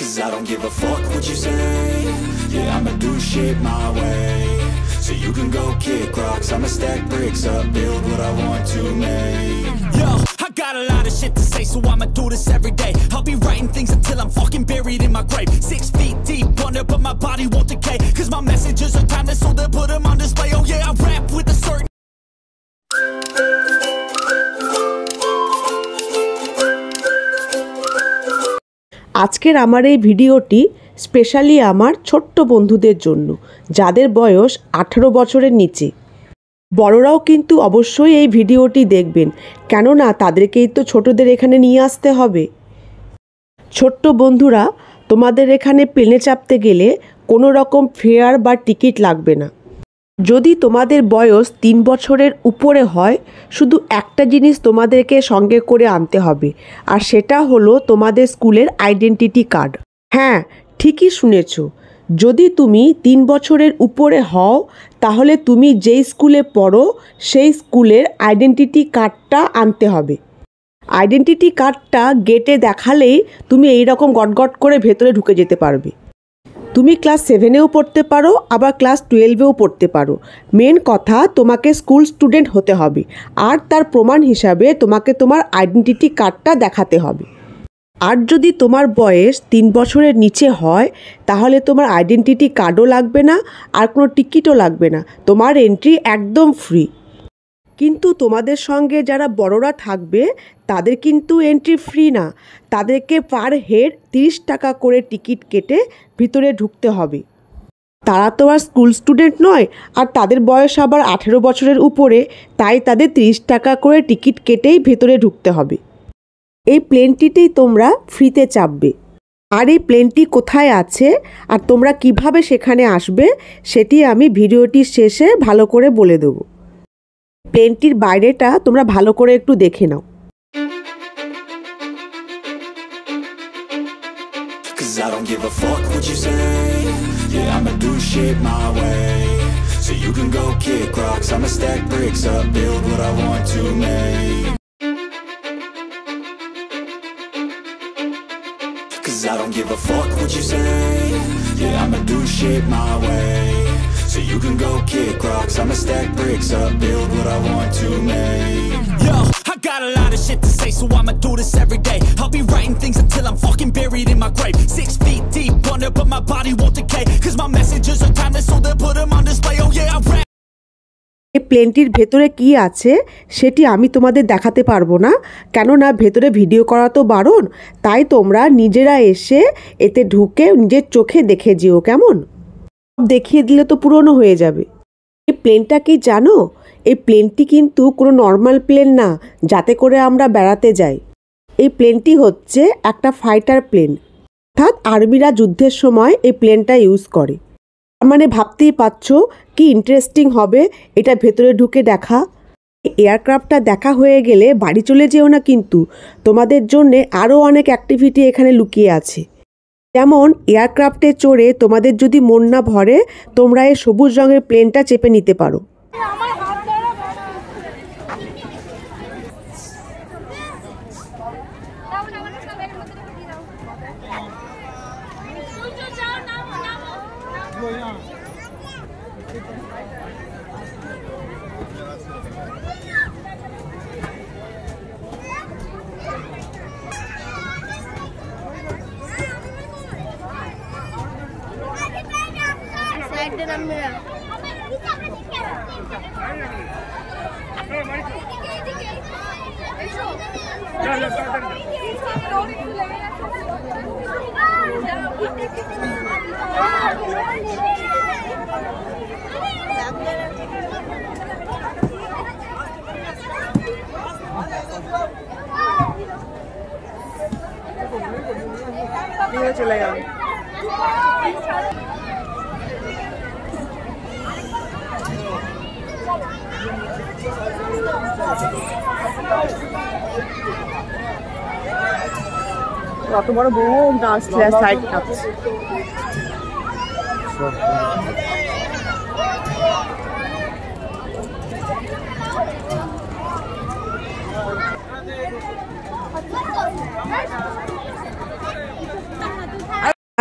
'Cause I don't give a fuck what you say. Yeah, I'ma do shit my way. So you can go kick rocks, I'ma stack bricks up, build what I want to make. Yo, I got a lot of shit to say, so I'ma do this every day. I'll be writing things until I'm fucking buried in my grave. 6 feet deep under, but my body won't decay. 'Cause my messages are timeless, so they'll put them on display. Oh yeah, I rap with a certain আজকের আমার এই ভিডিওটি specially আমার ছোট্ট বন্ধুদের জন্য যাদের বয়স 18 বছরের নিচে। বড়রাও কিন্তু অবশ্যই এই ভিডিওটি দেখবেন, কেননা তাদেরকেই তো ছোটদের এখানে নিয়ে আসতে হবে। ছোট্ট বন্ধুরা, তোমাদের এখানে প্লেনে চাপতে গেলে কোনো রকম ফেয়ার বা টিকিট লাগবে না। যদি তোমাদের বয়স 3 বছরের উপরে হয়, শুধু একটা জিনিস তোমাদেরকে সঙ্গে করে আনতে হবে, আর সেটা হলো তোমাদের স্কুলের আইডেন্টিটি কার্ড। হ্যাঁ, ঠিকই শুনেছ, যদি তুমি 3 বছরের উপরে হও তাহলে তুমি যেই স্কুলে পড়ো সেই স্কুলের আইডেন্টিটি কার্ডটা আনতে হবে। আইডেন্টিটি কার্ডটা গেটে দেখালেই তুমি এই রকম গটগট করে ভেতরে ঢুকে যেতে পারবে। তুমি ক্লাস 7এও পড়তে পারো, আবার ক্লাস 12এও পড়তে পারো। মেন কথা, তোমাকে স্কুল স্টুডেন্ট হতে হবে, আর তার প্রমাণ হিসাবে তোমাকে তোমার আইডেন্টিটি কার্ডটা দেখাতে হবে। আর যদি তোমার বয়স 3 বছরের নিচে হয় তাহলে তোমার আইডেন্টিটি কার্ডও লাগবে না, আর কোনো টিকিটও লাগবে না, তোমার এন্ট্রি একদম ফ্রি। কিন্তু তোমাদের সঙ্গে যারা বড়রা থাকবে তাদের কিন্তু এন্ট্রি ফ্রি না, তাদেরকে পার হেড 30 টাকা করে টিকিট কেটে ভিতরে ঢুকতে হবে। তারা তো আর স্কুল স্টুডেন্ট নয়, আর তাদের বয়স আবার 18 বছরের উপরে, তাই তাদের 30 টাকা করে টিকিট কেটেই ভেতরে ঢুকতে হবে। এই প্লেনটিতেই তোমরা ফ্রিতে চাপবে। আর এই প্লেনটি কোথায় আছে আর তোমরা কিভাবে সেখানে আসবে সেটি আমি ভিডিওটির শেষে ভালো করে বলে দেবো। প্লেনটির বাইরেটা তোমরা ভালো করে একটু দেখে নাও। Cause I don't give a fuck what you say. Yeah, I'ma do shit my way. So you can go kick rocks, I'ma stack bricks up, build what I want to make. Cause I don't give a fuck what you say. Yeah, I'ma do shit my way. So you can go kick rocks, I'ma stack bricks up, build what I want to make. Yo, I got a lot of shit to say, so I'ma do this every day. I'll be writing things until I'm fucking buried in my grave. 6 feet deep under, but my body won't decay. Cause my messages are timeless, so they'll put them on display. Oh yeah, I rap. এই প্লেনটির ভেতরে কি আছে সেটি আমি তোমাদের দেখাতে পারবো না, কেননা ভেতরে ভিডিও করা তো বারণ। তাই তোমরা নিজেরা এসে এতে ঢুকে নিজের চোখে দেখে যেও, কেমন? দেখিয়ে দিলে তো পুরনো হয়ে যাবে। এই প্লেনটা কি জানো? এই প্লেনটি কিন্তু কোনো নর্মাল প্লেন না যাতে করে আমরা বেড়াতে যাই। এই প্লেনটি হচ্ছে একটা ফাইটার প্লেন, অর্থাৎ আর্মিরা যুদ্ধের সময় এই প্লেনটা ইউজ করে। মানে ভাবতেই পারছো কি ইন্টারেস্টিং হবে এটা ভেতরে ঢুকে দেখা। এয়ারক্রাফটটা দেখা হয়ে গেলে বাড়ি চলে যেও না, কিন্তু তোমাদের জন্যে আরও অনেক অ্যাক্টিভিটি এখানে লুকিয়ে আছে। যেমন এয়ারক্রাফটে চড়ে তোমাদের যদি মন না ভরে, তোমরা এই সবুজ রঙের প্লেনটা চেপে নিতে পারো। চলে যাবে। অত বড় বউ গাছ সাইড কাটছে।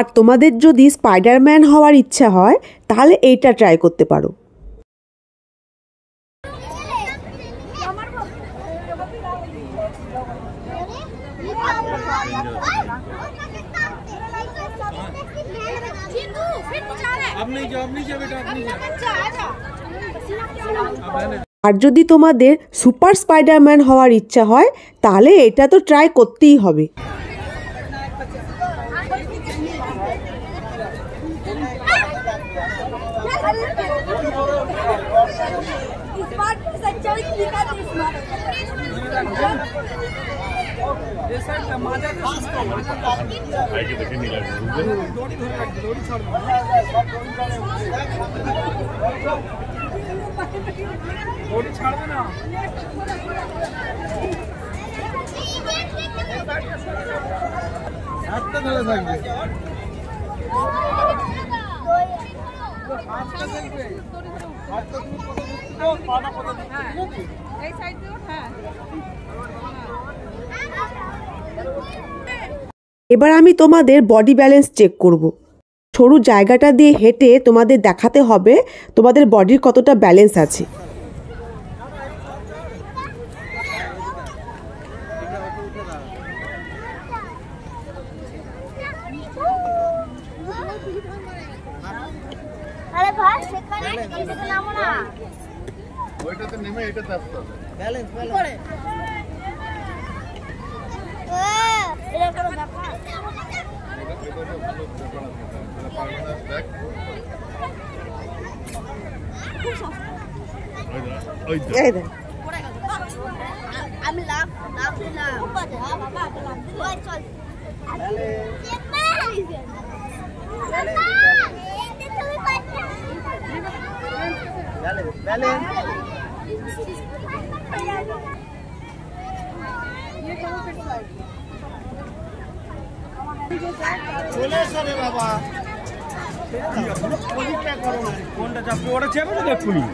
আর তোমাদের যদি স্পাইডারম্যান হওয়ার ইচ্ছা হয় তাহলে এইটা ট্রাই করতে পারো। আর যদি তোমাদের সুপার স্পাইডারম্যান হওয়ার ইচ্ছা হয় তাহলে এটা তো ট্রাই করতেই হবে। এবার আমি তোমাদের বডি ব্যালেন্স চেক করব। সরু জায়গাটা দিয়ে হেঁটে তোমাদের দেখাতে হবে তোমাদের বডির কতটা ব্যালেন্স আছে। আরে ভাই সেখানে এটাতে নামো না, ওইটাতে নেমে এটাতে আসতে হবে। ব্যালেন্স করে এটা কোনো ব্যাপার? আমি লাভ দিলাম চল চলে এসো রে বাবা, কোনটা চাপবে ওটা চেপে তো দেখুনি।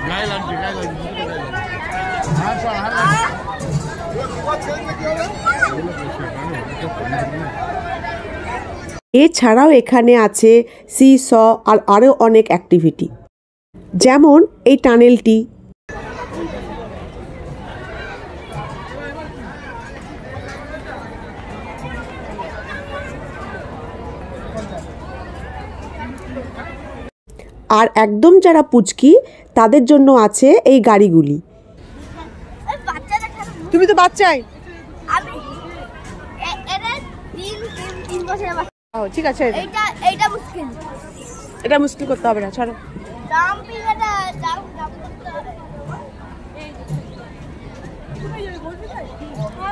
গায়ে লাগছে এছাড়াও এখানে আছে সি স আর আরও অনেক অ্যাক্টিভিটি, যেমন এই টানেলটি। আর একদম যারা পুচকি তাদের জন্য আছে এই গাড়িগুলি। তুমি তো বাচ্চাই। ঠিক আছে, এটা মুশকিল করতে হবে না, ছাড়ো।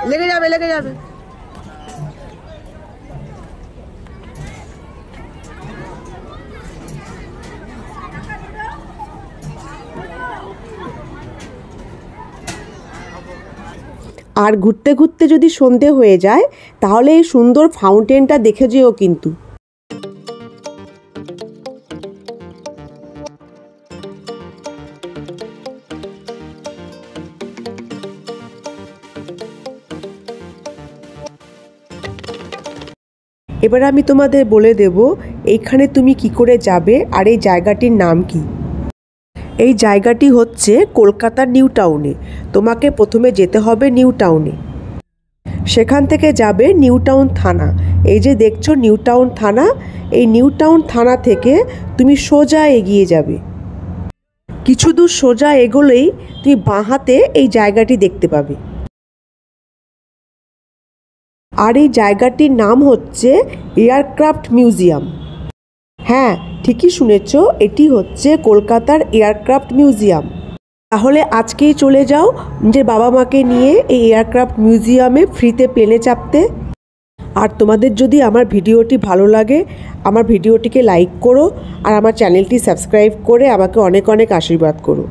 লেগে যাবে। আর ঘুরতে ঘুরতে যদি সন্ধে হয়ে যায় তাহলে এই সুন্দর ফাউন্টেনটা দেখে যেও কিন্তু। এবার আমি তোমাদের বলে দেব এইখানে তুমি কি করে যাবে আর এই জায়গাটির নাম কি। এই জায়গাটি হচ্ছে কলকাতার নিউ টাউনে। তোমাকে প্রথমে যেতে হবে নিউ টাউনে, সেখান থেকে যাবে নিউ টাউন থানা। এই যে দেখছো নিউ টাউন থানা, এই নিউ টাউন থানা থেকে তুমি সোজা এগিয়ে যাবে। কিছু দূর সোজা এগোলেই তুমি বাঁ হাতে এই জায়গাটি দেখতে পাবে। আর এই জায়গাটির নাম হচ্ছে এয়ারক্রাফট মিউজিয়াম। হ্যাঁ, ঠিকই শুনেছ, এটি হচ্ছে কলকাতার এয়ারক্রাফট মিউজিয়াম। তাহলে আজকেই চলে যাও নিজের বাবা মাকে নিয়ে এই এয়ারক্রাফট মিউজিয়ামে ফ্রিতে প্লেনে চাপতে। আর তোমাদের যদি আমার ভিডিওটি ভালো লাগে, আমার ভিডিওটিকে লাইক করো আর আমার চ্যানেলটি সাবস্ক্রাইব করে আমাকে অনেক অনেক আশীর্বাদ করো।